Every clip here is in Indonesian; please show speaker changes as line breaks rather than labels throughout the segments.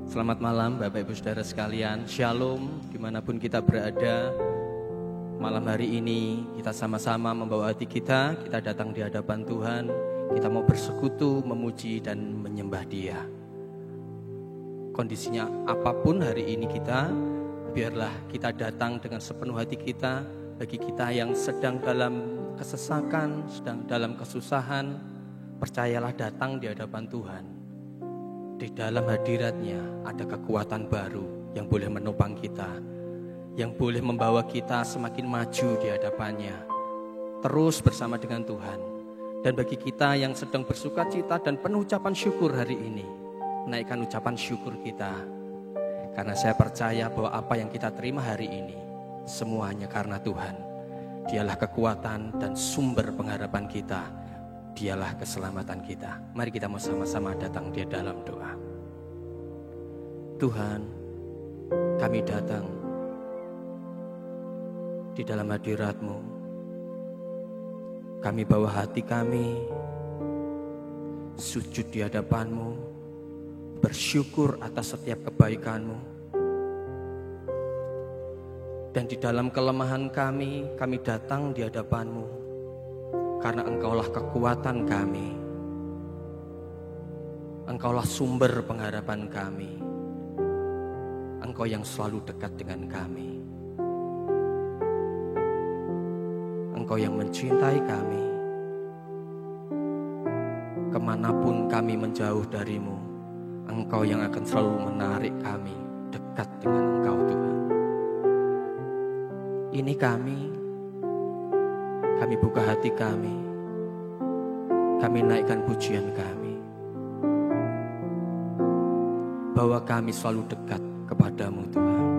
Selamat malam Bapak Ibu Saudara sekalian, Shalom dimanapun kita berada. Malam hari ini kita sama-sama membawa hati kita datang di hadapan Tuhan. Kita mau bersekutu, memuji dan menyembah Dia. Kondisinya apapun hari ini kita, biarlah kita datang dengan sepenuh hati kita. Bagi kita yang sedang dalam kesesakan, sedang dalam kesusahan, percayalah datang di hadapan Tuhan. Di dalam hadirat-Nya ada kekuatan baru yang boleh menopang kita, yang boleh membawa kita semakin maju di hadapan-Nya, terus bersama dengan Tuhan. Dan bagi kita yang sedang bersukacita dan penuh ucapan syukur hari ini, naikkan ucapan syukur kita. Karena saya percaya bahwa apa yang kita terima hari ini, semuanya karena Tuhan. Dialah kekuatan dan sumber pengharapan kita. Dialah keselamatan kita. Mari kita mau sama-sama datang di dalam doa. Tuhan, kami datang di dalam hadirat-Mu. Kami bawa hati kami, sujud di hadapan-Mu, bersyukur atas setiap kebaikan-Mu. Dan di dalam kelemahan kami datang di hadapan-Mu. Karena Engkaulah kekuatan kami. Engkaulah sumber pengharapan kami. Engkau yang selalu dekat dengan kami. Engkau yang mencintai kami. Kemanapun kami menjauh dari-Mu, Engkau yang akan selalu menarik kami dekat dengan Engkau, Tuhan. Ini kami buka hati kami naikkan pujian kami, bahwa kami selalu dekat kepadamu, Tuhan.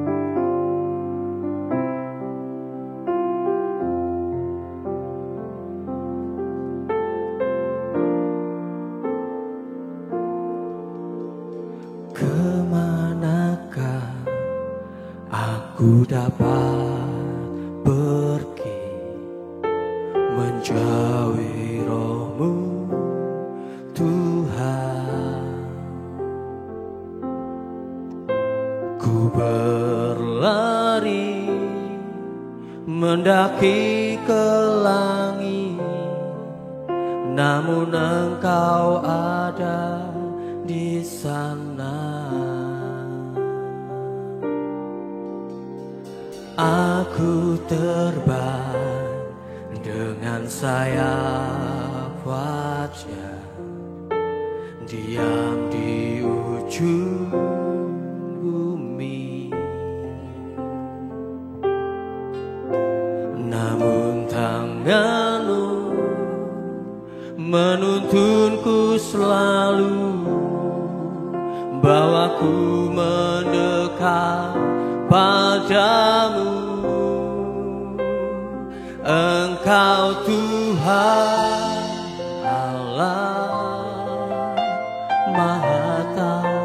Kemanakah aku dapat menjauhi Roh-Mu, Tuhan? Ku berlari mendaki ke langit, namun Engkau ada di sana. Aku terbang dengan sayap wajah, diam di ujung bumi. Namun tangan-Mu menuntunku selalu, bawaku mendekat padamu. Engkau Tuhan Allah Maha Tahu,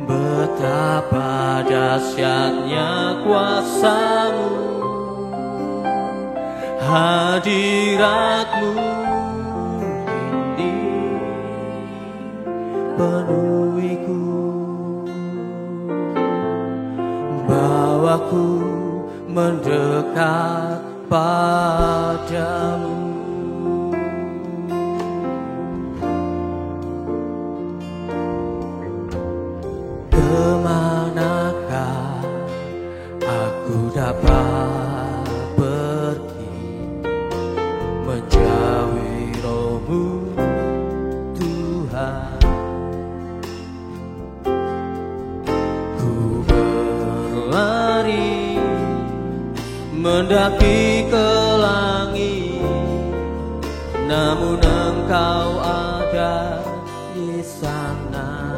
betapa dahsyatnya kuasa-Mu, hadirat-Mu ini penuhiku, bawaku mendekat padamu. Kemanakah aku dapat pergi menjauhi Roh-Mu, Tuhan? Ku berlari mendaki ke langit, namun Engkau ada di sana.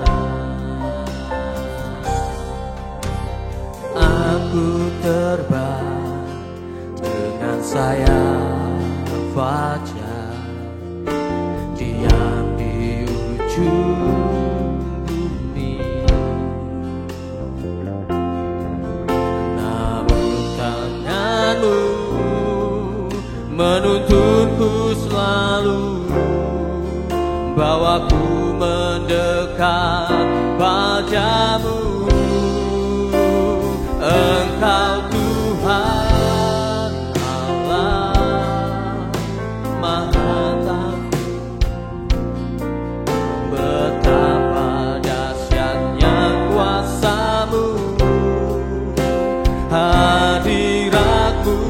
Aku terbang dengan sayap wajah, diam di ujung bumi. Namun tangan-Mu menuntunku selalu, bawaku mendekat mendekat padamu. Engkau Tuhan Allah Maha Tahu, betapa dahsyatnya kuasa-Mu. Hadirat-Mu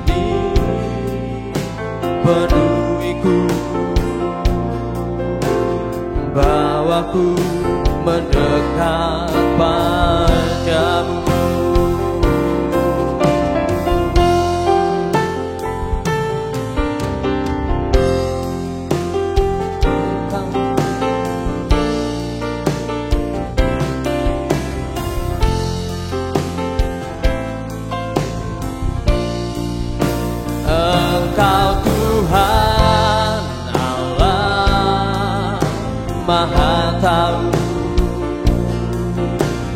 kini penuhiku, bawaku mendekat padamu. Engkau Tuhan Allah Maha Tahu,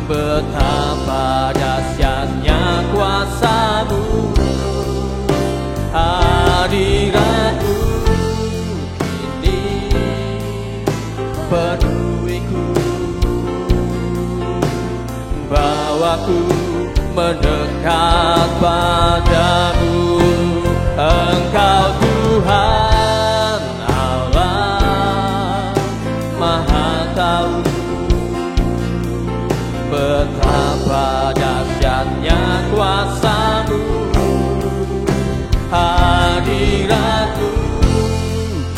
betapa dahsyatnya kuasa-Mu. Hadirat-Mu kini penuhiku, bawaku mendekat padamu. Engkau Tuhan Allah Maha Tahu, betapa dahsyatnya kuasa-Mu. Hadirat-Mu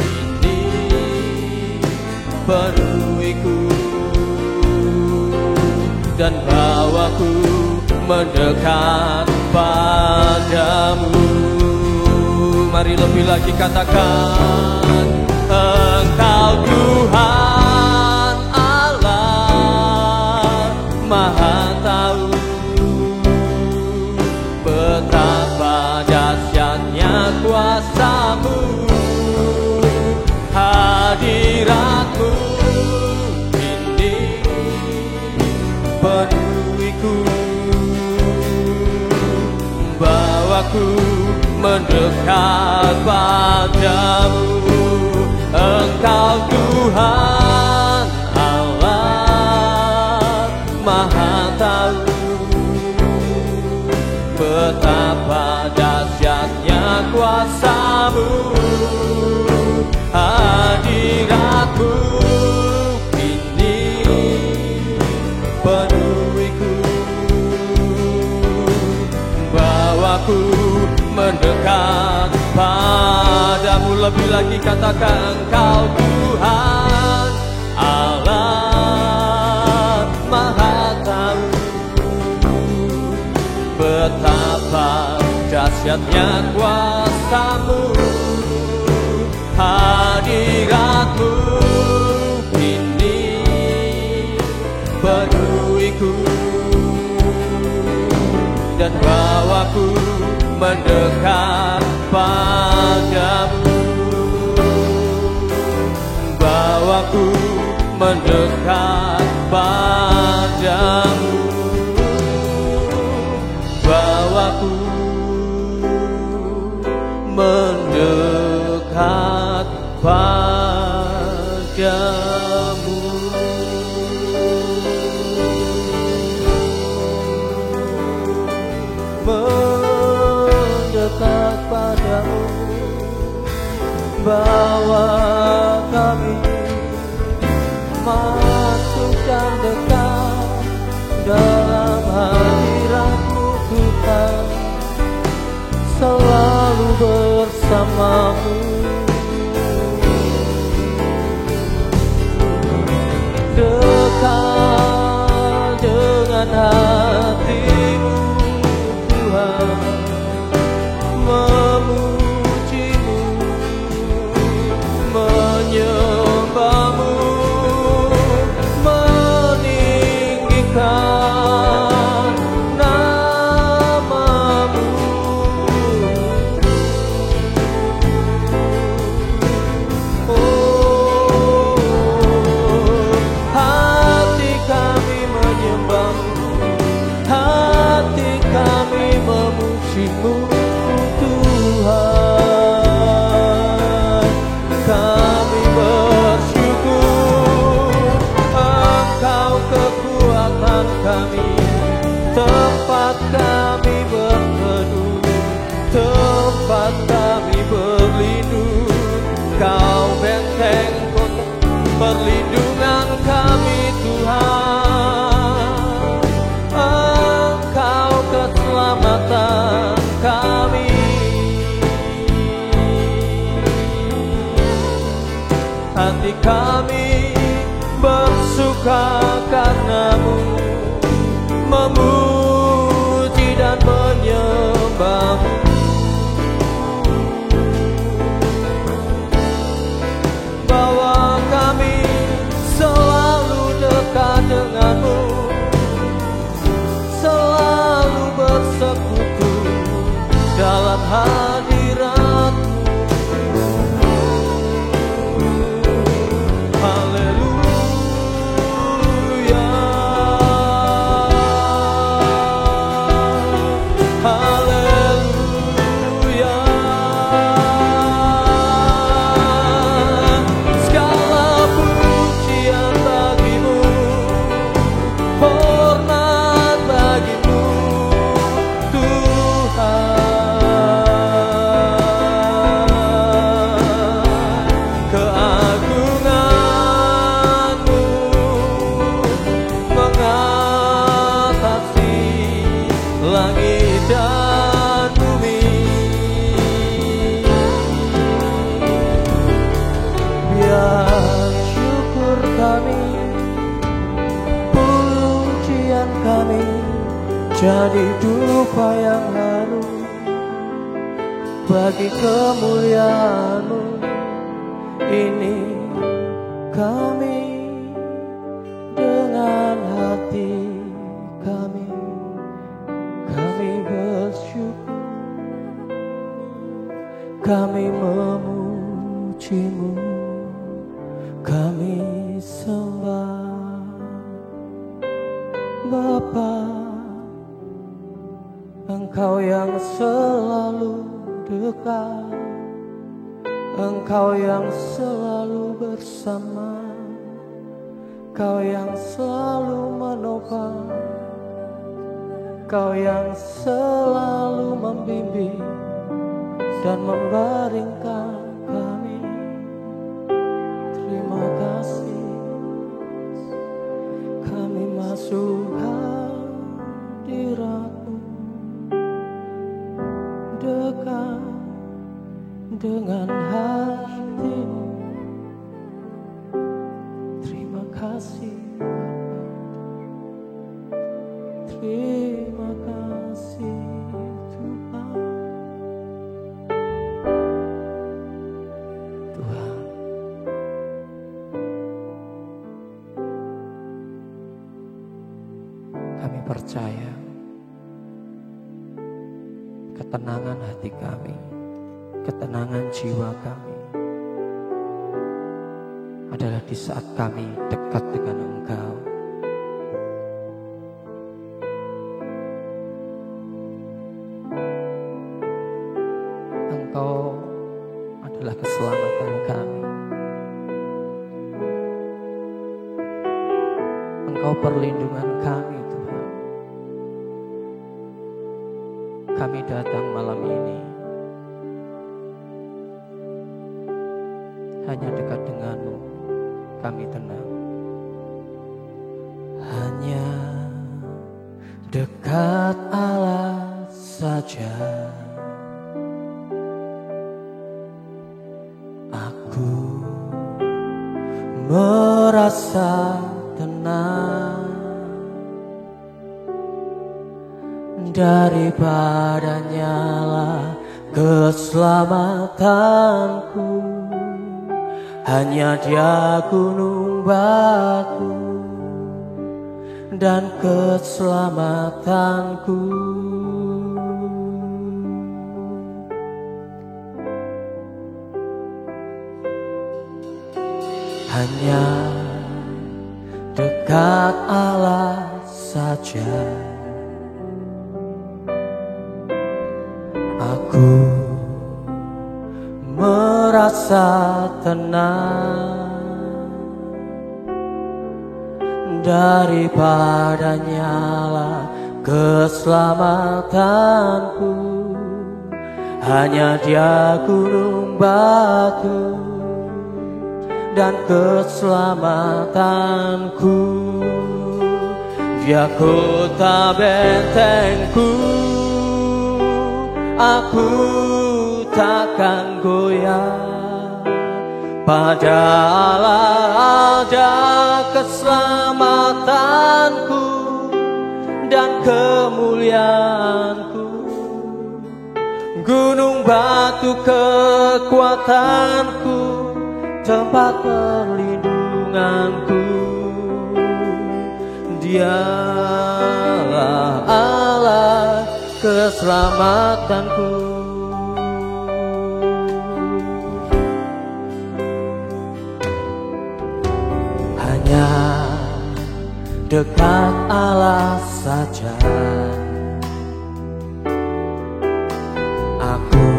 kini penuhiku, dan bawaku mendekat padamu. Mari lebih lagi katakan, Engkau Tuhan Allah Maha Tahu, betapa dahsyatnya kuasa-Mu. Hadirat-Mu kini penuhiku, bawaku mendekat padamu. Engkau Tuhan Allah Maha Tahu, betapa dahsyatnya kuasa-Mu. Hadirat-Mu kini penuhiku, bawaku mendekat padamu. Lebih lagi katakan, Engkau Tuhan Allah Maha Tahu, betapa dahsyatnya kuasa-Mu. Hadirat-Mu kini penuhiku, dan bawaku mendekat padamu. Bawaku mendekat padamu. Bawaku mendekat padamu. Mendekat padamu, bawa kami masuk dan dekat dalam hadirat-Mu Tuhan, selalu bersama-Mu. Dekat dengan hati-Mu Tuhan, memuji-Mu, menyembah-Mu, meninggikan nama-Mu.
tempat kami berteduh, tempat kami berlindung. Kau benteng kota perlindungan kami Tuhan, Engkau keselamatan kami. Hati kami bersuka karena-Mu, memuji dan menyembah-Mu. Bahwa kami selalu dekat dengan-Mu, selalu bersekutu dalam hadirat-Mu. Jadi dupa yang harum bagi kemuliaan-Mu. Ini kami dengan hati kami bersyukur, kami memuji-Mu, kami sembah Bapa. Engkau yang selalu dekat, Engkau yang selalu bersama, Kau yang selalu menopang, Kau yang selalu membimbing dan membaringkan kami. Terima kasih, kami masuk hadirat-Mu, dekat dengan hati-Mu. Terima kasih Bapa, terima kasih Tuhan. Tuhan, kami percaya ketenangan hati kami, ketenangan jiwa kami adalah di saat kami dekat dengan Engkau. Engkau adalah keselamatan kami. Engkau perlindungan kami, Tuhan. Kami datang malam ini hanya dekat dengan-Mu, kami tenang. Hanya dekat Allah saja aku merasa tenang. Daripadanya lah keselamatanku, hanya Dia gunung batu dan keselamatanku. Hanya dekat Allah saja aku merasa tenang. Daripadanya lah
keselamatanku. Hanya Dia gunung batu dan keselamatanku. Dia kota bentengku, aku takkan goyah. Pada Allah ada keselamatanku dan kemuliaanku. Gunung batu kekuatanku, tempat perlindunganku. Dialah Allah keselamatanku. Hanya dekat Allah saja aku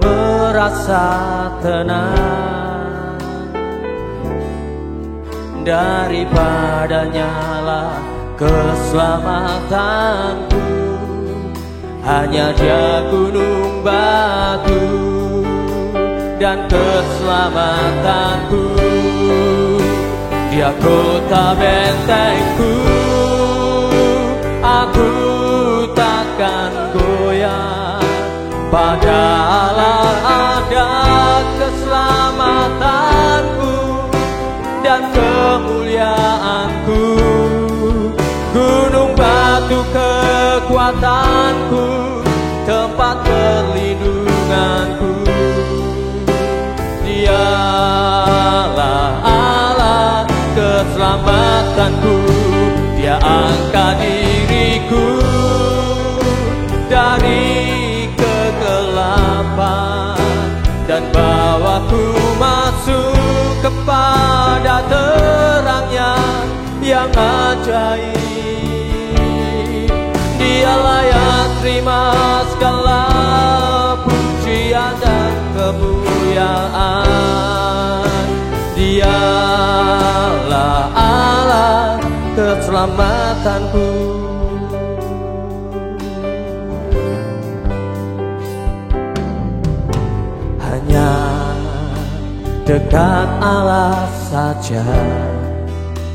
merasa tenang. Daripadanya lah keselamatanku. Hanya Dia gunung batu dan keselamatanku. Dia kota bentengku, aku takkan goyah. Pada Allah ada keselamatanku dan kemuliaanku. Gunung batu kekuatanku, tempat perlindunganku. Dialah Allah keselamatanku. Dia angkat diriku dari kegelapan dan bawaku masuk kepada terangnya yang ajaib. Dia layak terima segala pujian dan kemuliaan. Dialah Allah keselamatanku. Hanya dekat Allah saja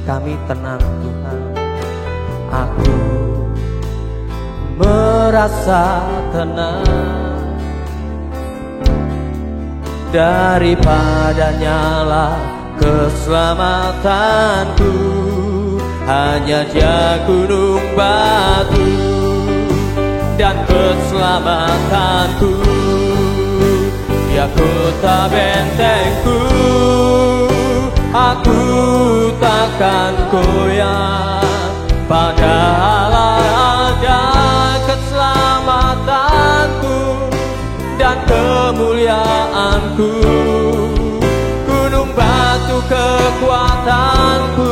kami tenang Tuhan. Aku merasa tenang. Daripadanya lah keselamatanku. Hanya Dia gunung batu dan keselamatanku. Dia kota bentengku, aku takkan goyah. Pada Allah ada keselamatanku dan kemuliaanku. Gunung batu kekuatanku,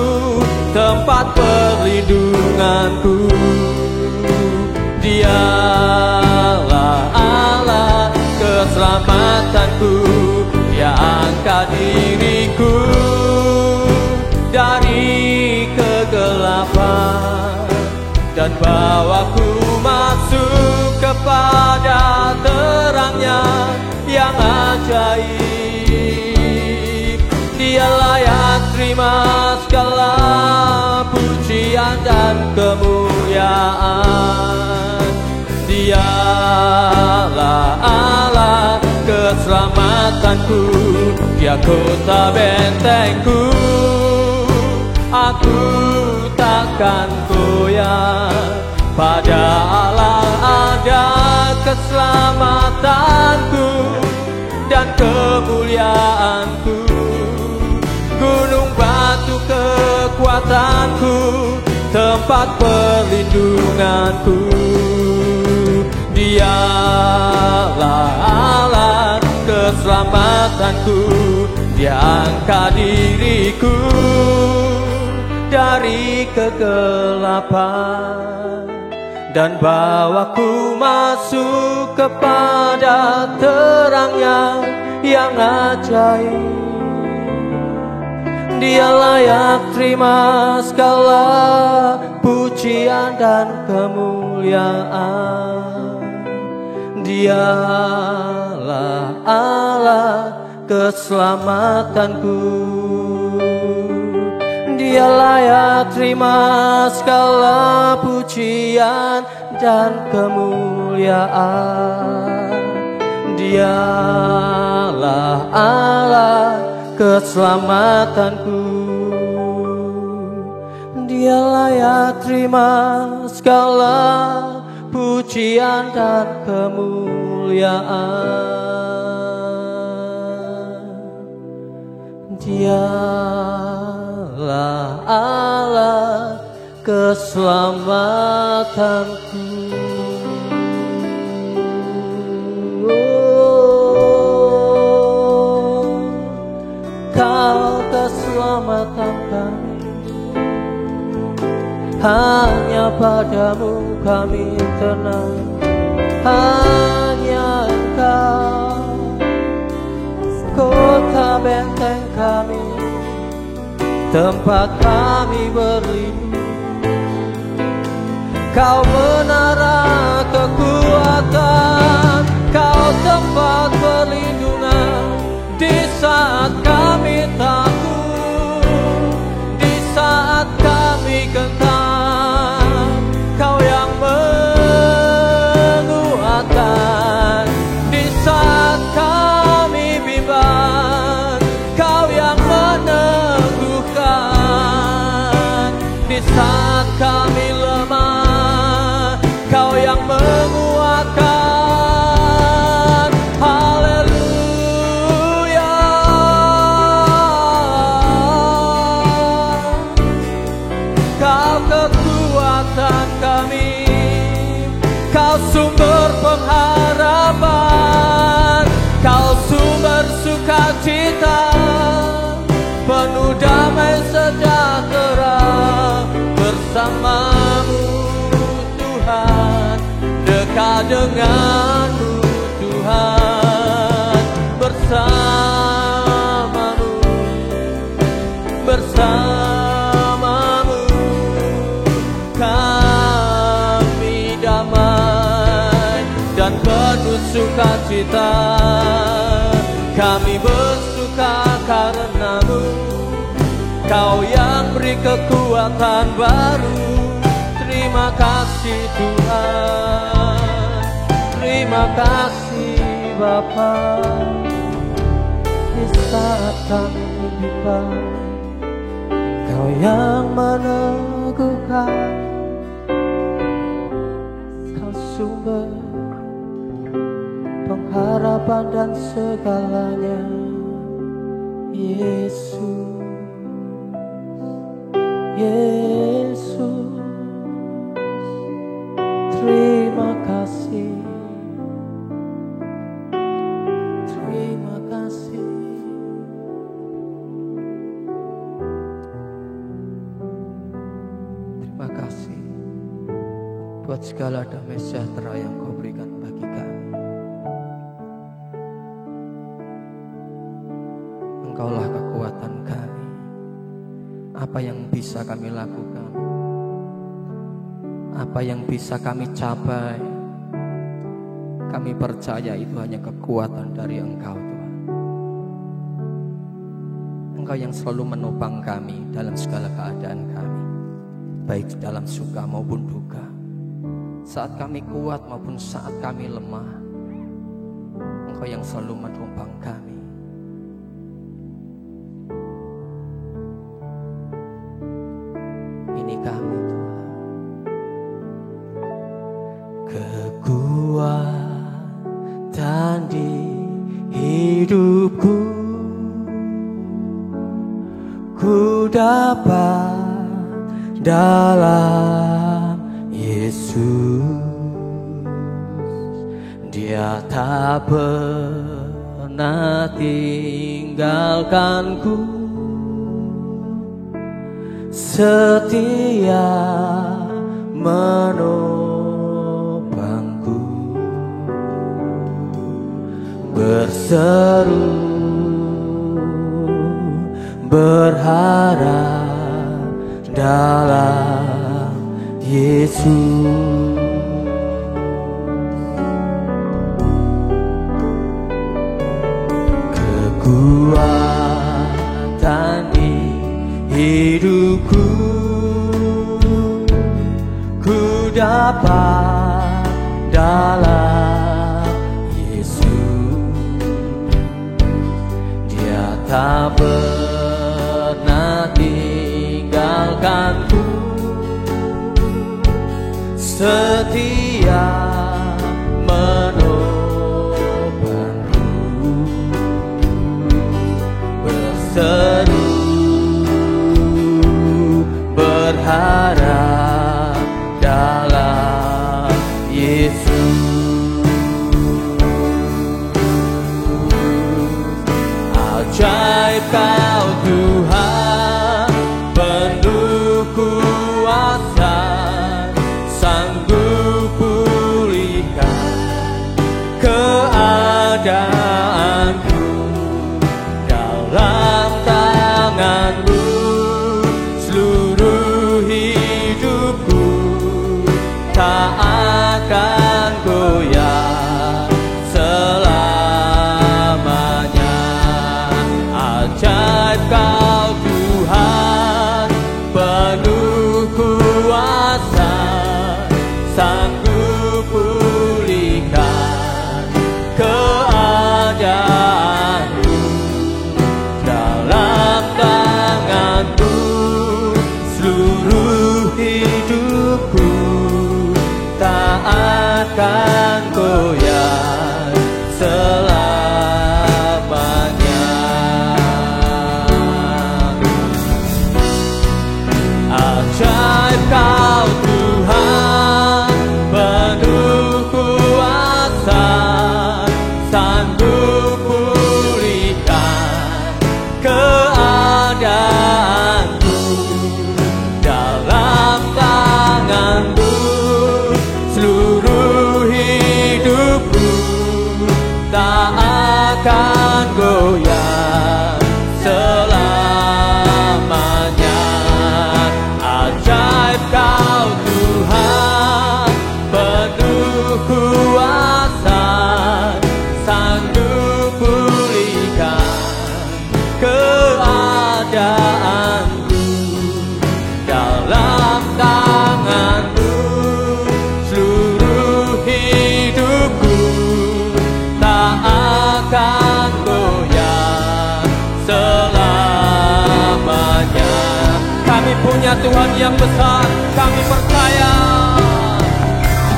tempat perlindunganku. Dialah Allah keselamatanku. Dia angkat diriku dari kegelapan dan bawaku masuk kepada terangnya yang ajaib. Dia layak terima segala pujian dan kemuliaan. Dialah Allah keselamatanku. Dia kota bentengku, aku takkan goyah. Pada Allah ada keselamatanku dan kemuliaanku. Gunung batu kekuatanku, tempat perlindunganku. Dialah Allah keselamatanku. Dia angkat diriku dari kegelapan dan bawaku masuk kepada terangnya yang ajaib. Dia layak terima segala pujian dan kemuliaan. Dialah Allah keselamatanku. Dia layak terima segala pujian dan kemuliaan. Dialah Allah keselamatanku. Dia layak terima segala pujian dan kemuliaan. Dialah Allah keselamatanku. Kau keselamatan kami, hanya padamu kami tenang. Hanya Engkau, kota benteng kami, tempat kami berlindung. Kau menara kekuatan, Kau tempat perlindungan. Di saat kami takut, di saat kami gentar, Kau yang menguatkan. Di saat kami bimbang, Kau yang meneguhkan. Di saat kami lemah, Kau yang menguatkan. Kau sumber pengharapan, Kau sumber sukacita, penuh damai sejahtera. Bersamamu Tuhan, dekat denganmu Tuhan. Bersamamu, bersamamu kami damai dan penuh sukacita. Kami bersuka karenamu, Kau yang beri kekuatan baru. Terima kasih Tuhan, terima kasih Bapa. Di saat kami bimbang, Kau yang meneguhkan. Kau sumber pengharapan dan segalanya, Yesus, Yesus. Terima kasih, terima kasih. Terima kasih buat segala damai sejahtera yang Kau berikan bagi kami. Engkaulah kekuatan kami. Apa yang bisa kami lakukan, apa yang bisa kami capai, kami percaya itu hanya kekuatan dari Engkau Tuhan. Engkau yang selalu menopang kami dalam segala keadaan kami, baik dalam suka maupun duka, saat kami kuat maupun saat kami lemah. Engkau yang selalu menopang kami. Ini kami Tuhan, kekuatan di hidupku, ku dapat dalam Yesus. Dia tak pernah tinggalkanku, setia menopangku. Berseru
berharap dalam Yesus. Kekuatan di hidupku ku dapat dalam Yesus. Dia tak pernah tinggalkanku, setia menopangku, berseru berharap dalam Yesus. Ajaib Kau Tuhan, penuh kuasa, sanggup pulihkan keadaanku. Dalam tangan-Mu seluruh hidupku tak akan goyah selamanya. Ajaib Kau Tuhan, penuh kuasa, sanggup pulihkan keadaanku. Dalam tangan-Mu seluruh hidupku tak akan goyah selamanya. Ajaib Kau Tuhan, penuh kuasa, sanggup pulihkan keadaanku. Dalam tangan-Mu seluruh hidupku tak akan goyah selamanya. Ajaib Kau Tuhan, penuh kuasa, sanggup pulihkan keadaanku. Dalam tangan-Mu seluruh hidupku tak akan goyah selamanya. Kami punya Tuhan yang besar, kami percaya.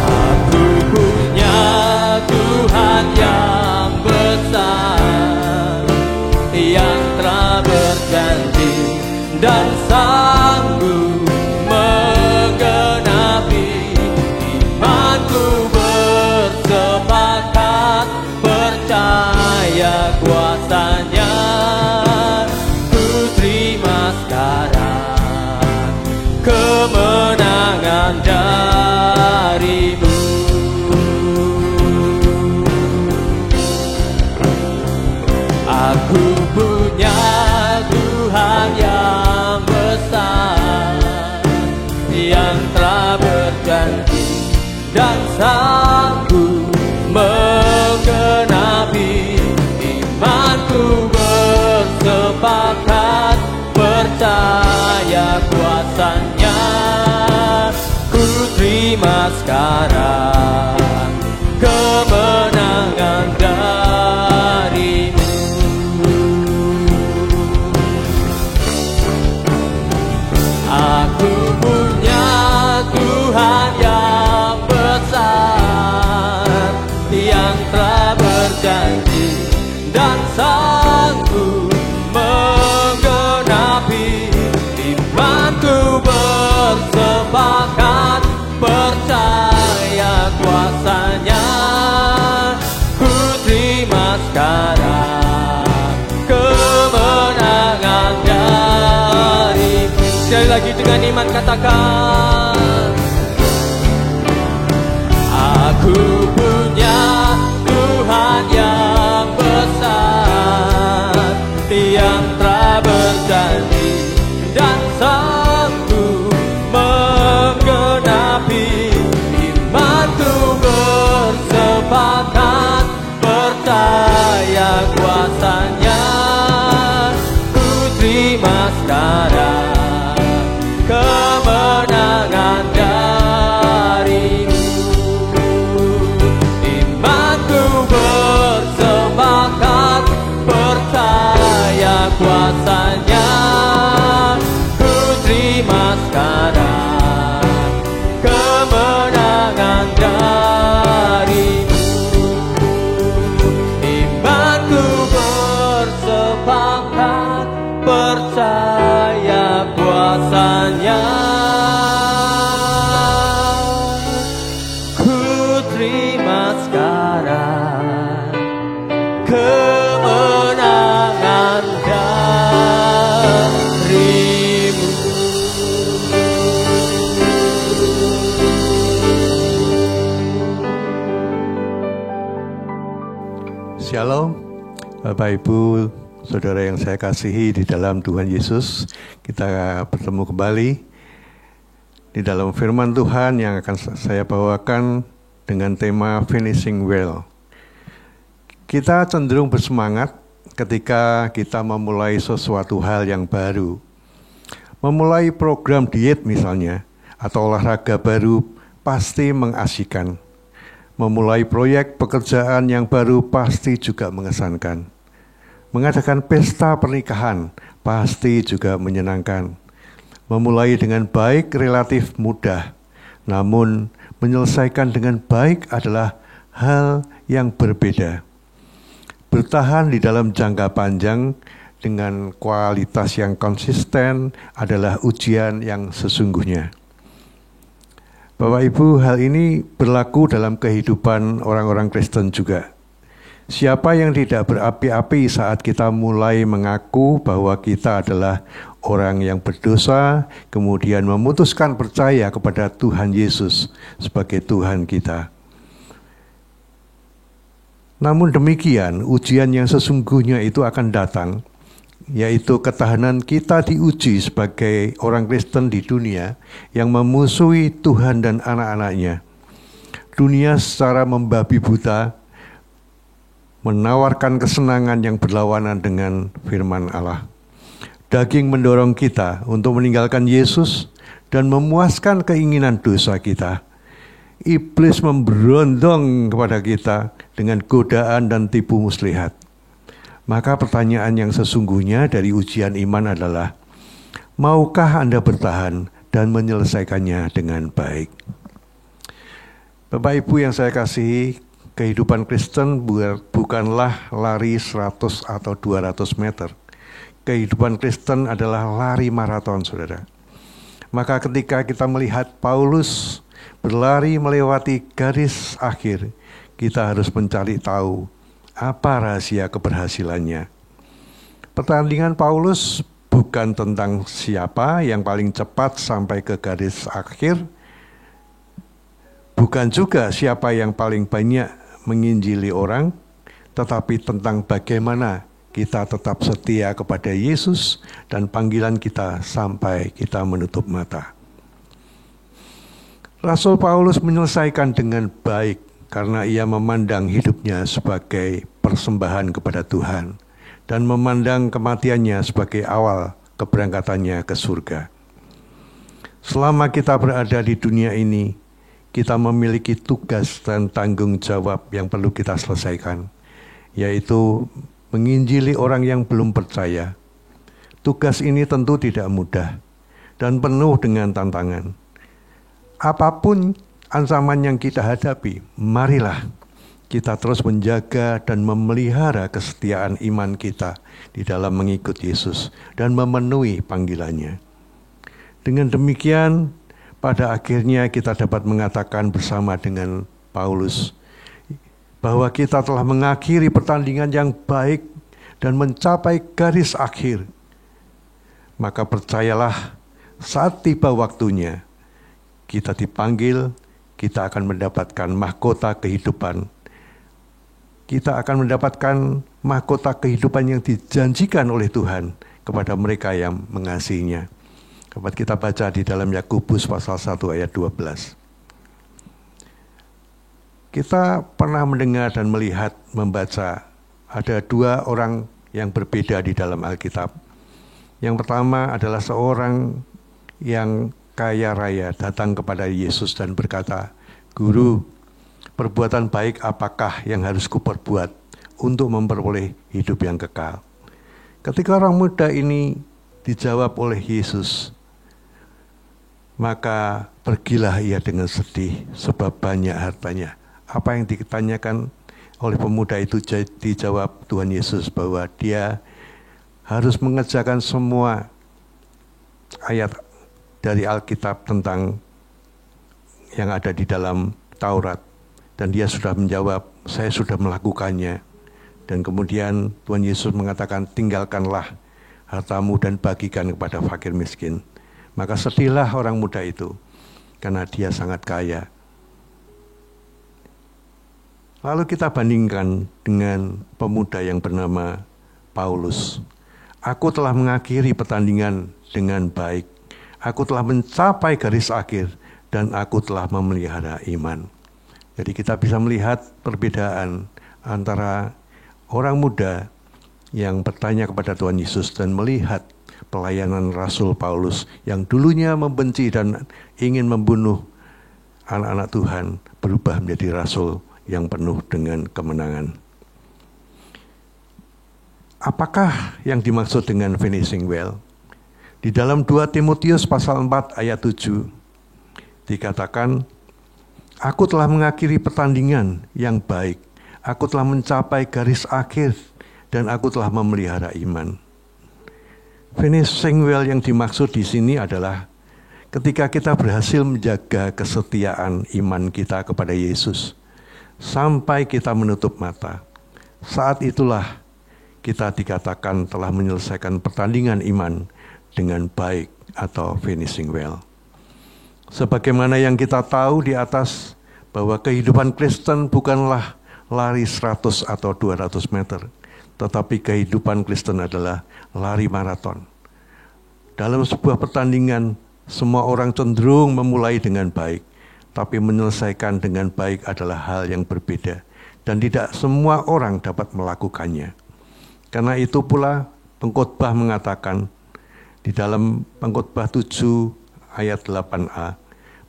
Aku punya Tuhan yang besar, yang telah berjanji dan sanggup menggenapi. Imanku bersepakat percaya kuasa-Nya. Ku terima sekarang kemenangan dari-Mu. Aku punya Tuhan yang besar, yang telah berjanji dan sanggup menggenapi. Imanku bersepakat percaya kuasa-Nya. Ku terima sekarang kemenangan dari-Mu. Aku punya Tuhan yang besar, yang telah berjanji dan sanggup menggenapi. Imanku bersepakat percaya kuasa-Nya. Ku terima sekarang kemenangan dari-Mu. Sekali lagi dengan iman katakan, aku punya Tuhan yang besar, yang telah berjanji terima sekarang kemenangan darimu. Imanku bersemangat, percaya kuasanya. Ku terima sekarang kemenangan darimu. Imanku bersemangat, percaya kuasanya. Ku terima sekarang kemenangan darimu.
Shalom, Bapak Ibu, Saudara yang saya kasihi di dalam Tuhan Yesus. Kita bertemu kembali di dalam firman Tuhan yang akan saya bawakan dengan tema Finishing Well. Kita cenderung bersemangat ketika kita memulai sesuatu hal yang baru. Memulai program diet misalnya, atau olahraga baru pasti mengasyikan. Memulai proyek pekerjaan yang baru pasti juga mengesankan. Mengadakan pesta pernikahan pasti juga menyenangkan. Memulai dengan baik relatif mudah, namun menyelesaikan dengan baik adalah hal yang berbeda. Bertahan di dalam jangka panjang dengan kualitas yang konsisten adalah ujian yang sesungguhnya. Bapak Ibu, hal ini berlaku dalam kehidupan orang-orang Kristen juga. Siapa yang tidak berapi-api saat kita mulai mengaku bahwa kita adalah orang yang berdosa, kemudian memutuskan percaya kepada Tuhan Yesus sebagai Tuhan kita. Namun demikian, ujian yang sesungguhnya itu akan datang, yaitu ketahanan kita diuji sebagai orang Kristen di dunia yang memusuhi Tuhan dan anak-anaknya. Dunia secara membabi buta menawarkan kesenangan yang berlawanan dengan firman Allah. Daging mendorong kita untuk meninggalkan Yesus dan memuaskan keinginan dosa kita. Iblis memberondong kepada kita dengan godaan dan tipu muslihat. Maka pertanyaan yang sesungguhnya dari ujian iman adalah, maukah Anda bertahan dan menyelesaikannya dengan baik? Bapak Ibu yang saya kasihi, kehidupan Kristen bukanlah lari 100 atau 200 meter. Kehidupan Kristen adalah lari maraton, saudara. Maka ketika kita melihat Paulus berlari melewati garis akhir, kita harus mencari tahu apa rahasia keberhasilannya. Pertandingan Paulus bukan tentang siapa yang paling cepat sampai ke garis akhir, bukan juga siapa yang paling banyak menginjili orang, tetapi tentang bagaimana kita tetap setia kepada Yesus dan panggilan kita sampai kita menutup mata. Rasul Paulus menyelesaikan dengan baik karena ia memandang hidupnya sebagai persembahan kepada Tuhan dan memandang kematiannya sebagai awal keberangkatannya ke surga. Selama kita berada di dunia ini, kita memiliki tugas dan tanggung jawab yang perlu kita selesaikan, yaitu menginjili orang yang belum percaya. Tugas ini tentu tidak mudah dan penuh dengan tantangan. Apapun ancaman yang kita hadapi, marilah kita terus menjaga dan memelihara kesetiaan iman kita di dalam mengikut Yesus dan memenuhi panggilannya. Dengan demikian, pada akhirnya kita dapat mengatakan bersama dengan Paulus bahwa kita telah mengakhiri pertandingan yang baik dan mencapai garis akhir. Maka percayalah, saat tiba waktunya, kita dipanggil, kita akan mendapatkan mahkota kehidupan. Kita akan mendapatkan mahkota kehidupan yang dijanjikan oleh Tuhan kepada mereka yang mengasihinya. Dapat kita baca di dalam Yakobus pasal 1 ayat 12. Kita pernah mendengar dan melihat, membaca, ada dua orang yang berbeda di dalam Alkitab. Yang pertama adalah seorang yang kaya raya datang kepada Yesus dan berkata, "Guru, perbuatan baik apakah yang harus kuperbuat untuk memperoleh hidup yang kekal?" Ketika orang muda ini dijawab oleh Yesus, maka pergilah ia dengan sedih sebab banyak hartanya. Apa yang ditanyakan oleh pemuda itu dijawab Tuhan Yesus bahwa dia harus mengerjakan semua ayat dari Alkitab tentang yang ada di dalam Taurat. Dan dia sudah menjawab, "Saya sudah melakukannya." Dan kemudian Tuhan Yesus mengatakan, "Tinggalkanlah hartamu dan bagikan kepada fakir miskin." Maka sedihlah orang muda itu, karena dia sangat kaya. Lalu kita bandingkan dengan pemuda yang bernama Paulus. "Aku telah mengakhiri pertandingan dengan baik. Aku telah mencapai garis akhir dan aku telah memelihara iman." Jadi kita bisa melihat perbedaan antara orang muda yang bertanya kepada Tuhan Yesus dan melihat pelayanan Rasul Paulus yang dulunya membenci dan ingin membunuh anak-anak Tuhan, berubah menjadi rasul yang penuh dengan kemenangan. Apakah yang dimaksud dengan finishing well? Di dalam 2 Timotius pasal 4 ayat 7 dikatakan, "Aku telah mengakhiri pertandingan yang baik. Aku telah mencapai garis akhir dan aku telah memelihara iman." Finishing well yang dimaksud di sini adalah ketika kita berhasil menjaga kesetiaan iman kita kepada Yesus sampai kita menutup mata. Saat itulah kita dikatakan telah menyelesaikan pertandingan iman dengan baik atau finishing well. Sebagaimana yang kita tahu di atas bahwa kehidupan Kristen bukanlah lari 100 atau 200 meter, tetapi kehidupan Kristen adalah lari maraton. Dalam sebuah pertandingan, semua orang cenderung memulai dengan baik, tapi menyelesaikan dengan baik adalah hal yang berbeda, dan tidak semua orang dapat melakukannya. Karena itu pula pengkhotbah mengatakan di dalam pengkhotbah 7 ayat 8a,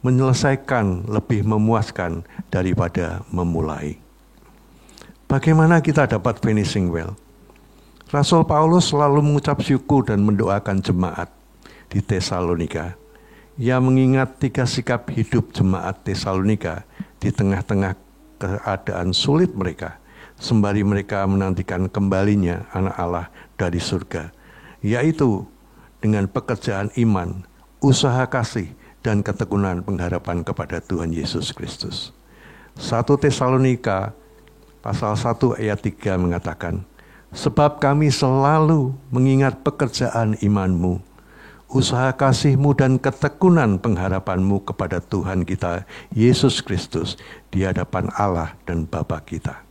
menyelesaikan lebih memuaskan daripada memulai. Bagaimana kita dapat finishing well? Rasul Paulus selalu mengucap syukur dan mendoakan jemaat di Tesalonika. Ia mengingat 3 sikap hidup jemaat Tesalonika di tengah-tengah keadaan sulit mereka, sembari mereka menantikan kembalinya anak Allah dari surga, yaitu dengan pekerjaan iman, usaha kasih, dan ketekunan pengharapan kepada Tuhan Yesus Kristus. 1 Tesalonika pasal 1 ayat 3 mengatakan, "Sebab kami selalu mengingat pekerjaan imanmu, usaha kasihmu dan ketekunan pengharapanmu kepada Tuhan kita Yesus Kristus di hadapan Allah dan Bapa kita."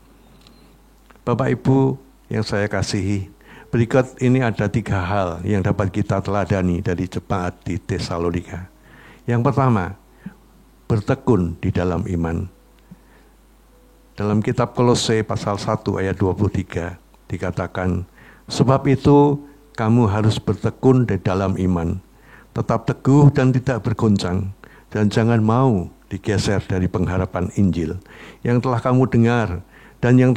Bapak Ibu yang saya kasihi, berikut ini ada 3 hal yang dapat kita teladani dari jemaat di Tesalonika. Yang pertama, bertekun di dalam iman. Dalam kitab Kolose pasal 1 ayat 23 dikatakan, "Sebab itu kamu harus bertekun di dalam iman, tetap teguh dan tidak bergoncang, dan jangan mau digeser dari pengharapan Injil yang telah kamu dengar dan yang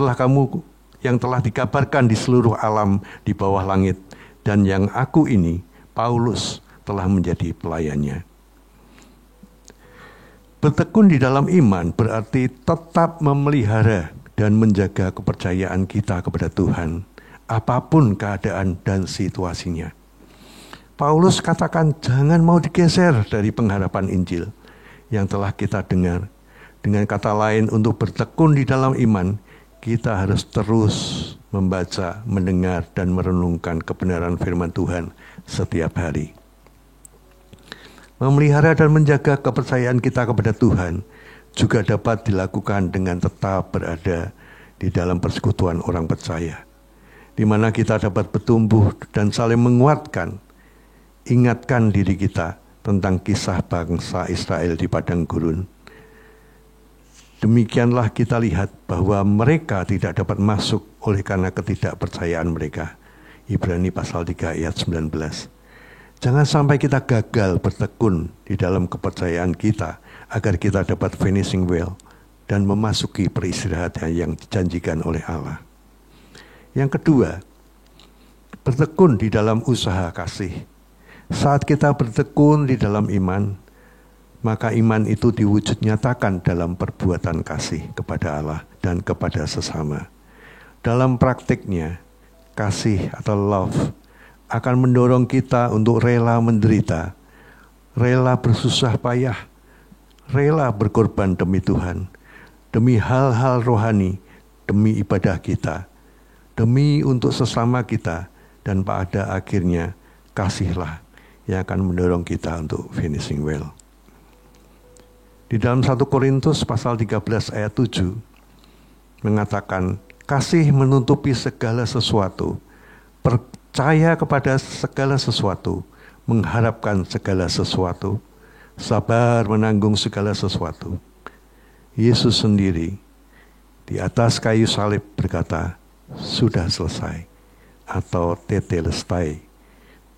telah dikabarkan di seluruh alam di bawah langit, dan yang aku ini, Paulus, telah menjadi pelayannya." Bertekun di dalam iman berarti tetap memelihara dan menjaga kepercayaan kita kepada Tuhan, apapun keadaan dan situasinya. Paulus katakan jangan mau digeser dari pengharapan Injil yang telah kita dengar. Dengan kata lain, untuk bertekun di dalam iman, kita harus terus membaca, mendengar, dan merenungkan kebenaran firman Tuhan setiap hari. Memelihara dan menjaga kepercayaan kita kepada Tuhan juga dapat dilakukan dengan tetap berada di dalam persekutuan orang percaya, di mana kita dapat bertumbuh dan saling menguatkan, ingatkan diri kita tentang kisah bangsa Israel di padang gurun. Demikianlah kita lihat bahwa mereka tidak dapat masuk oleh karena ketidakpercayaan mereka, Ibrani pasal 3 ayat 19. Jangan sampai kita gagal bertekun di dalam kepercayaan kita agar kita dapat finishing well dan memasuki peristirahatan yang dijanjikan oleh Allah. Yang kedua, bertekun di dalam usaha kasih. Saat kita bertekun di dalam iman, maka iman itu diwujud nyatakan dalam perbuatan kasih kepada Allah dan kepada sesama. Dalam praktiknya, kasih atau love akan mendorong kita untuk rela menderita, rela bersusah payah, rela berkorban demi Tuhan, demi hal-hal rohani, demi ibadah kita, demi untuk sesama kita, dan pada akhirnya kasihlah yang akan mendorong kita untuk finishing well. Di dalam 1 Korintus pasal 13 ayat 7 mengatakan, kasih menutupi segala sesuatu, percaya kepada segala sesuatu, mengharapkan segala sesuatu, sabar menanggung segala sesuatu. Yesus sendiri di atas kayu salib berkata, sudah selesai, atau tetelestai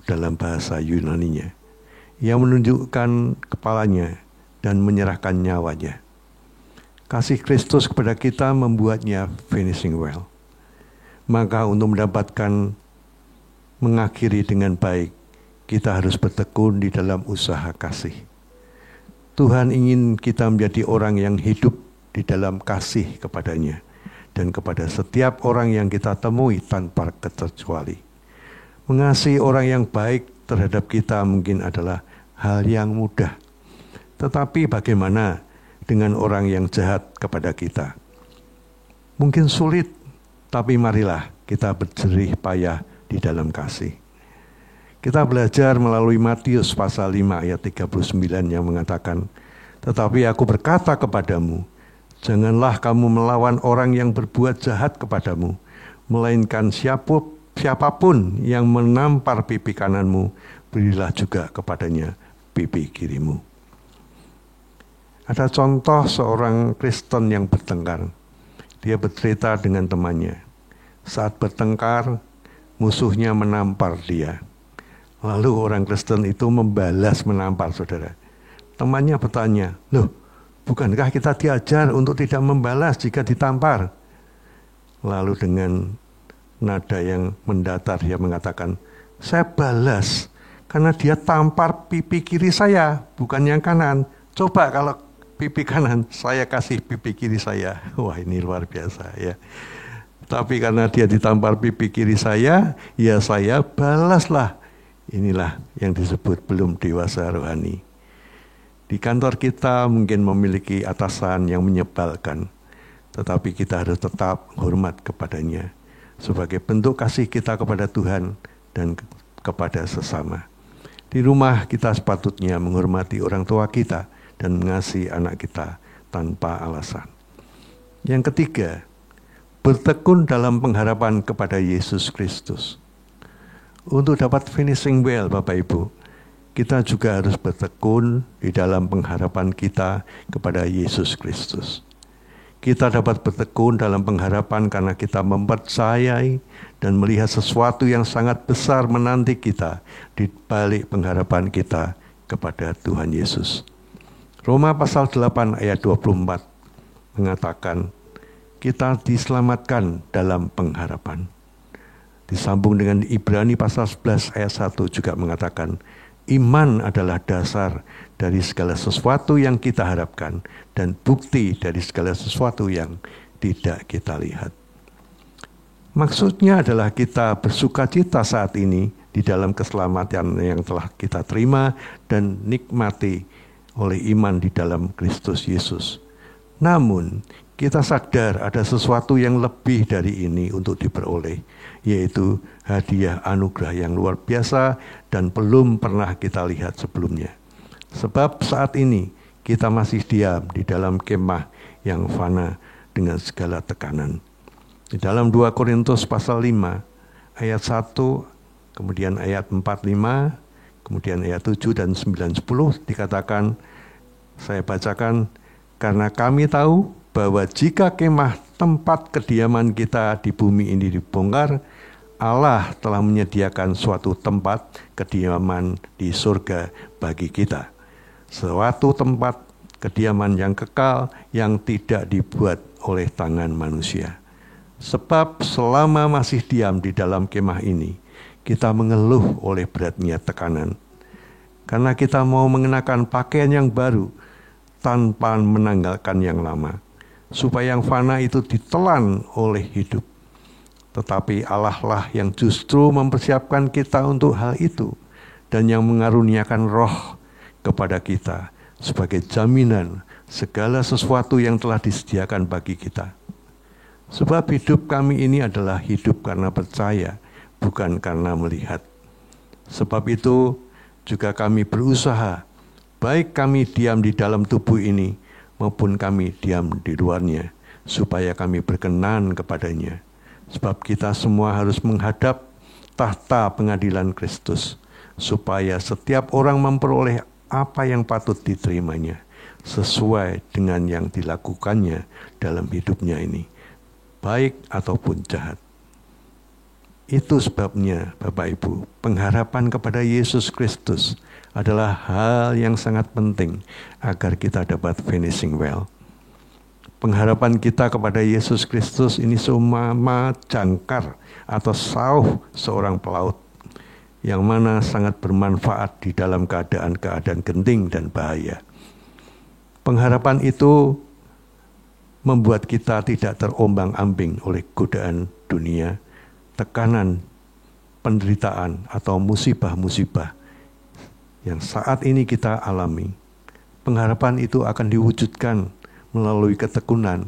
dalam bahasa Yunaninya, yang menunjukkan kepalanya dan menyerahkan nyawanya. Kasih Kristus kepada kita membuatnya finishing well. Maka untuk mendapatkan mengakhiri dengan baik, kita harus bertekun di dalam usaha kasih. Tuhan ingin kita menjadi orang yang hidup di dalam kasih kepadanya dan kepada setiap orang yang kita temui tanpa kecuali. Mengasihi orang yang baik terhadap kita mungkin adalah hal yang mudah. Tetapi bagaimana dengan orang yang jahat kepada kita? Mungkin sulit, tapi marilah kita berjerih payah di dalam kasih. Kita belajar melalui Matius pasal 5 ayat 39 yang mengatakan, tetapi aku berkata kepadamu, janganlah kamu melawan orang yang berbuat jahat kepadamu, melainkan siapapun yang menampar pipi kananmu, berilah juga kepadanya pipi kirimu. Ada contoh seorang Kristen yang bertengkar. Dia bercerita dengan temannya. Saat bertengkar, musuhnya menampar dia. Lalu orang Kristen itu membalas menampar, saudara. Temannya bertanya, loh, bukankah kita diajar untuk tidak membalas jika ditampar? Lalu dengan nada yang mendatar dia mengatakan, saya balas karena dia tampar pipi kiri saya, bukan yang kanan. Coba kalau pipi kanan, saya kasih pipi kiri saya. Wah, ini luar biasa ya. Tapi karena dia ditampar pipi kiri saya, ya saya balaslah. Inilah yang disebut belum dewasa rohani. Di kantor kita mungkin memiliki atasan yang menyebalkan, tetapi kita harus tetap hormat kepadanya sebagai bentuk kasih kita kepada Tuhan dan kepada sesama. Di rumah kita sepatutnya menghormati orang tua kita dan mengasihi anak kita tanpa alasan. Yang ketiga, bertekun dalam pengharapan kepada Yesus Kristus. Untuk dapat finishing well, Bapak Ibu, kita juga harus bertekun di dalam pengharapan kita kepada Yesus Kristus. Kita dapat bertekun dalam pengharapan karena kita mempercayai dan melihat sesuatu yang sangat besar menanti kita di balik pengharapan kita kepada Tuhan Yesus. Roma pasal 8 ayat 24 mengatakan, kita diselamatkan dalam pengharapan. Disambung dengan Ibrani pasal 11 ayat 1 juga mengatakan, iman adalah dasar dari segala sesuatu yang kita harapkan dan bukti dari segala sesuatu yang tidak kita lihat. Maksudnya adalah kita bersukacita saat ini di dalam keselamatan yang telah kita terima dan nikmati oleh iman di dalam Kristus Yesus. Namun, kita sadar ada sesuatu yang lebih dari ini untuk diperoleh, yaitu hadiah anugerah yang luar biasa dan belum pernah kita lihat sebelumnya. Sebab saat ini kita masih diam di dalam kemah yang fana dengan segala tekanan. Di dalam 2 Korintus pasal 5 ayat 1, kemudian ayat 45, kemudian ayat 7 dan 9, 10 dikatakan, saya bacakan, karena kami tahu bahwa jika kemah tempat kediaman kita di bumi ini dibongkar, Allah telah menyediakan suatu tempat kediaman di surga bagi kita. Suatu tempat kediaman yang kekal yang tidak dibuat oleh tangan manusia. Sebab selama masih diam di dalam kemah ini, kita mengeluh oleh beratnya tekanan. Karena kita mau mengenakan pakaian yang baru tanpa menanggalkan yang lama, supaya yang fana itu ditelan oleh hidup. Tetapi Allah lah yang justru mempersiapkan kita untuk hal itu, dan yang mengaruniakan roh kepada kita sebagai jaminan segala sesuatu yang telah disediakan bagi kita. Sebab hidup kami ini adalah hidup karena percaya, bukan karena melihat. Sebab itu juga kami berusaha, baik kami diam di dalam tubuh ini, maupun kami diam di luarnya, supaya kami berkenan kepadanya. Sebab kita semua harus menghadap tahta pengadilan Kristus, supaya setiap orang memperoleh apa yang patut diterimanya, sesuai dengan yang dilakukannya dalam hidupnya ini, baik ataupun jahat. Itu sebabnya, Bapak Ibu, pengharapan kepada Yesus Kristus adalah hal yang sangat penting agar kita dapat finishing well. Pengharapan kita kepada Yesus Kristus ini seumpama jangkar atau sauh seorang pelaut, yang mana sangat bermanfaat di dalam keadaan-keadaan genting dan bahaya. Pengharapan itu membuat kita tidak terombang-ambing oleh godaan dunia, tekanan, penderitaan, atau musibah-musibah yang saat ini kita alami. Pengharapan itu akan diwujudkan melalui ketekunan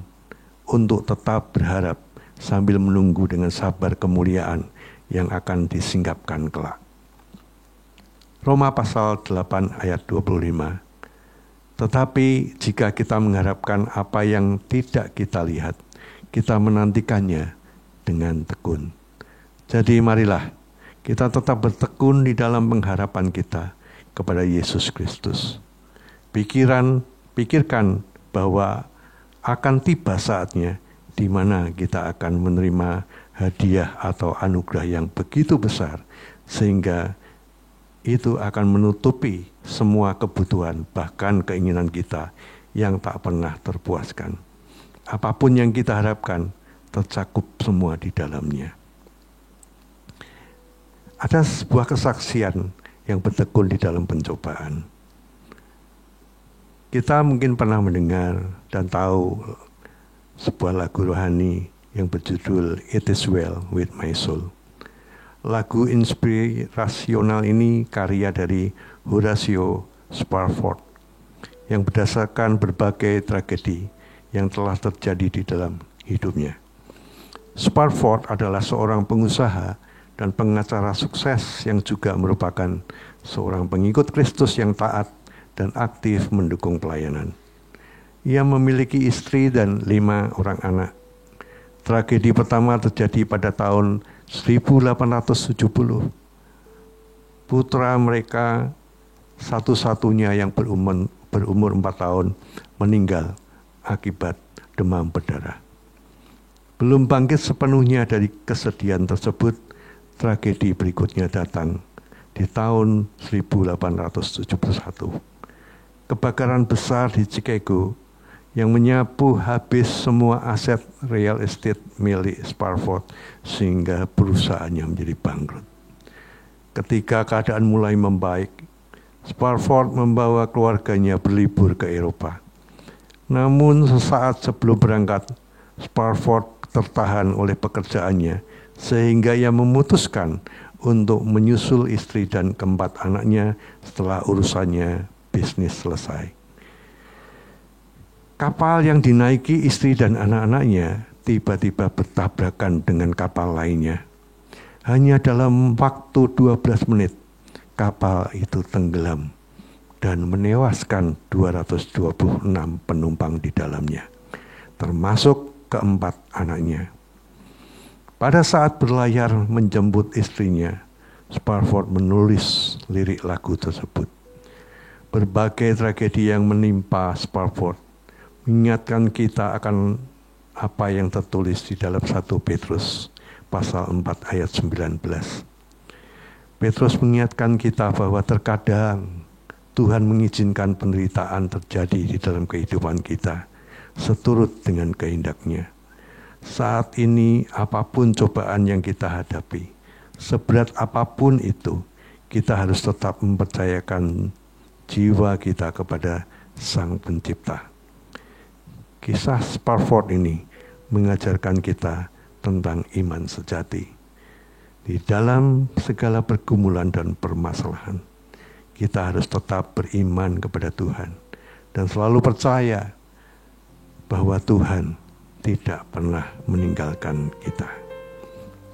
untuk tetap berharap sambil menunggu dengan sabar kemuliaan yang akan disingkapkan kelak. Roma pasal 8 ayat 25. Tetapi jika kita mengharapkan apa yang tidak kita lihat, kita menantikannya dengan tekun. Jadi marilah kita tetap bertekun di dalam pengharapan kita kepada Yesus Kristus. Pikirkan bahwa akan tiba saatnya di mana kita akan menerima hadiah atau anugerah yang begitu besar, sehingga itu akan menutupi semua kebutuhan, bahkan keinginan kita yang tak pernah terpuaskan. Apapun yang kita harapkan, tercakup semua di dalamnya. Ada sebuah kesaksian yang bertekun di dalam pencobaan. Kita mungkin pernah mendengar dan tahu sebuah lagu rohani yang berjudul It Is Well With My Soul. Lagu inspirasional ini karya dari Horatio Spafford yang berdasarkan berbagai tragedi yang telah terjadi di dalam hidupnya. Spafford adalah seorang pengusaha dan pengacara sukses yang juga merupakan seorang pengikut Kristus yang taat dan aktif mendukung pelayanan. Ia memiliki istri dan 5 orang anak. Tragedi pertama terjadi pada tahun 1870. Putra mereka satu-satunya yang berumur 4 tahun meninggal akibat demam berdarah. Belum bangkit sepenuhnya dari kesedihan tersebut, tragedi berikutnya datang di tahun 1871. Kebakaran besar di Chicago yang menyapu habis semua aset real estate milik Spafford sehingga perusahaannya menjadi bangkrut. Ketika keadaan mulai membaik, Spafford membawa keluarganya berlibur ke Eropa. Namun sesaat sebelum berangkat, Spafford tertahan oleh pekerjaannya sehingga ia memutuskan untuk menyusul istri dan keempat anaknya setelah urusannya bisnis selesai. Kapal yang dinaiki istri dan anak-anaknya tiba-tiba bertabrakan dengan kapal lainnya. Hanya dalam waktu 12 menit, kapal itu tenggelam dan menewaskan 226 penumpang di dalamnya, termasuk keempat anaknya. Pada saat berlayar menjemput istrinya, Spafford menulis lirik lagu tersebut. Berbagai tragedi yang menimpa Spafford mengingatkan kita akan apa yang tertulis di dalam 1 Petrus pasal 4 ayat 19. Petrus mengingatkan kita bahwa terkadang Tuhan mengizinkan penderitaan terjadi di dalam kehidupan kita seturut dengan kehendak-Nya. Saat ini apapun cobaan yang kita hadapi, seberat apapun itu, kita harus tetap mempercayakan jiwa kita kepada Sang Pencipta. Kisah Sparford ini mengajarkan kita tentang iman sejati. Di dalam segala pergumulan dan permasalahan, kita harus tetap beriman kepada Tuhan dan selalu percaya bahwa Tuhan tidak pernah meninggalkan kita.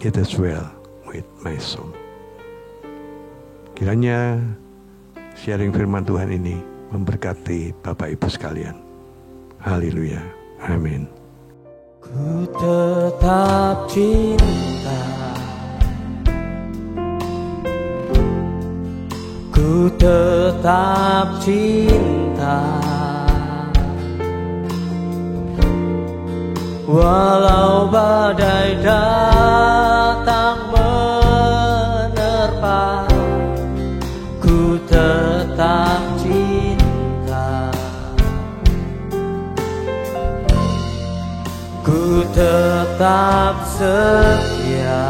It is well with my soul. Kiranya sharing firman Tuhan ini memberkati Bapak Ibu sekalian. Haleluya. Amin.
Ku tetap cinta, ku tetap cinta, walau badai datang menerpa, ku tetap cinta, ku tetap setia,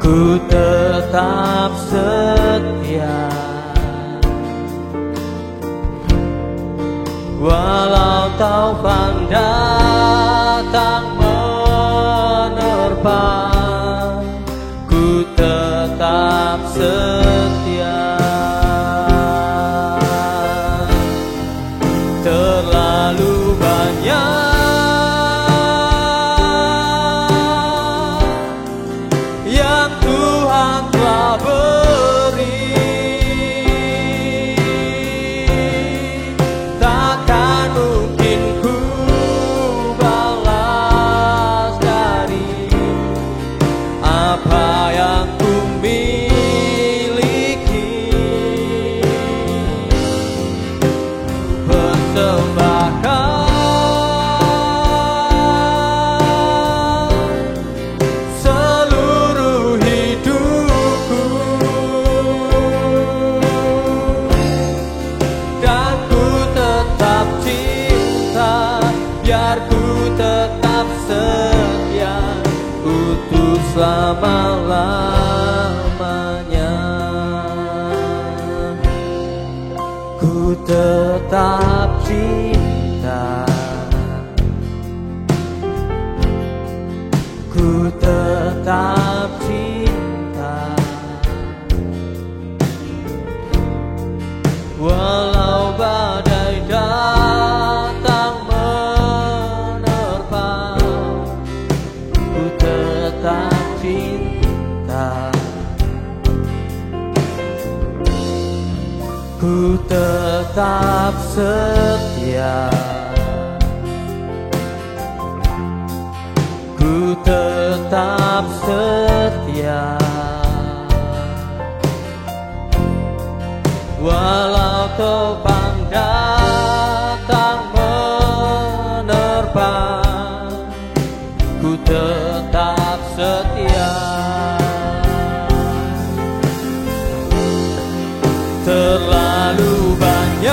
ku tetap setia, walau taufan datang menerpa, ku tetap setia. Terlalu banyak yang Tuhan telah beri, takkan mungkin ku balas dari apa yang ku miliki. Persembahkan seluruh hidupku, dan ku tetap cinta, biar ku tetap setia, utuh selama-lamanya. Ku tetap cinta, ku tetap cinta, walau badai datang menerpa, ku tetap cinta, ku tetap setia, ku tetap setia, walau topan datang menerpa, ku tetap setia. Terlalu banyak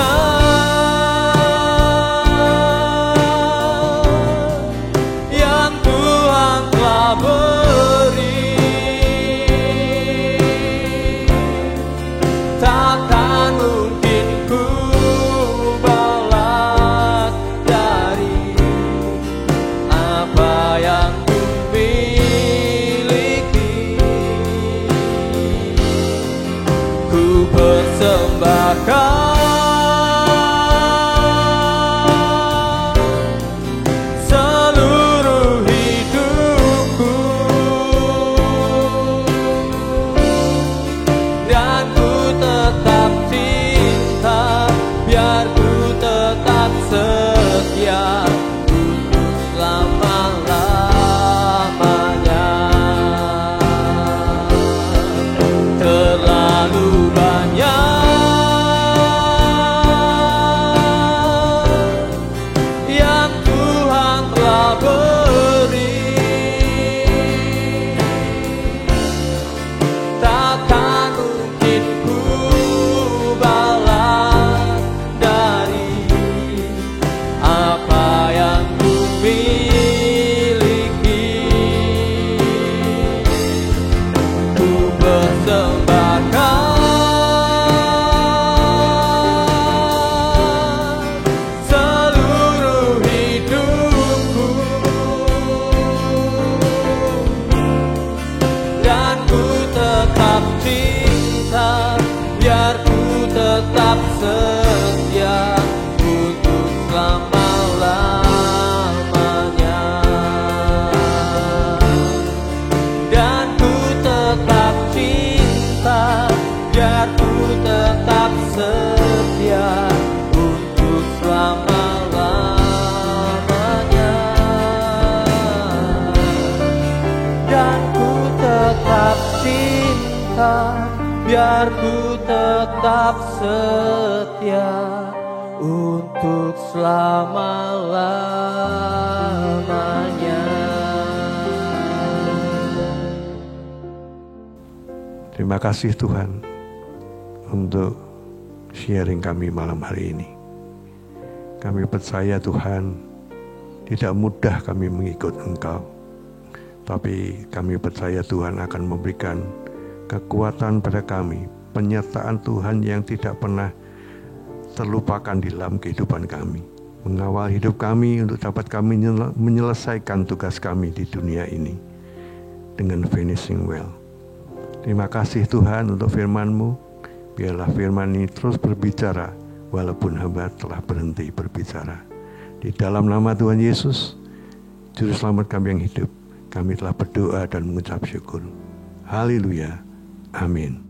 yang Tuhan telah beri, takkan mungkin ku balas dari apa yang ku miliki. Ku persembahkan seluruh hidupku, dan ku tetap cinta, biar ku tetap setia, untuk selama-lamanya. Terlalu banyak yang Tuhan telah beri, persembahkan seluruh hidupku, dan ku tetap cinta, biar ku tetap setia untuk selama-lamanya. Dan ku tetap cinta, biar ku tetap setia untuk selama-lamanya. Dan ku tetap cinta, biar ku tetap setia untuk selama-lamanya.
Terima kasih Tuhan untuk sharing kami malam hari ini. Kami percaya Tuhan, tidak mudah kami mengikut Engkau, tapi kami percaya Tuhan akan memberikan kekuatan pada kami, penyertaan Tuhan yang tidak pernah terlupakan di dalam kehidupan kami, mengawal hidup kami untuk dapat kami menyelesaikan tugas kami di dunia ini dengan finishing well. Terima kasih Tuhan untuk firman-Mu. Biarlah firman ini terus berbicara walaupun hamba telah berhenti berbicara. Di dalam nama Tuhan Yesus, Juru Selamat kami yang hidup, kami telah berdoa dan mengucap syukur. Haleluya. Amin.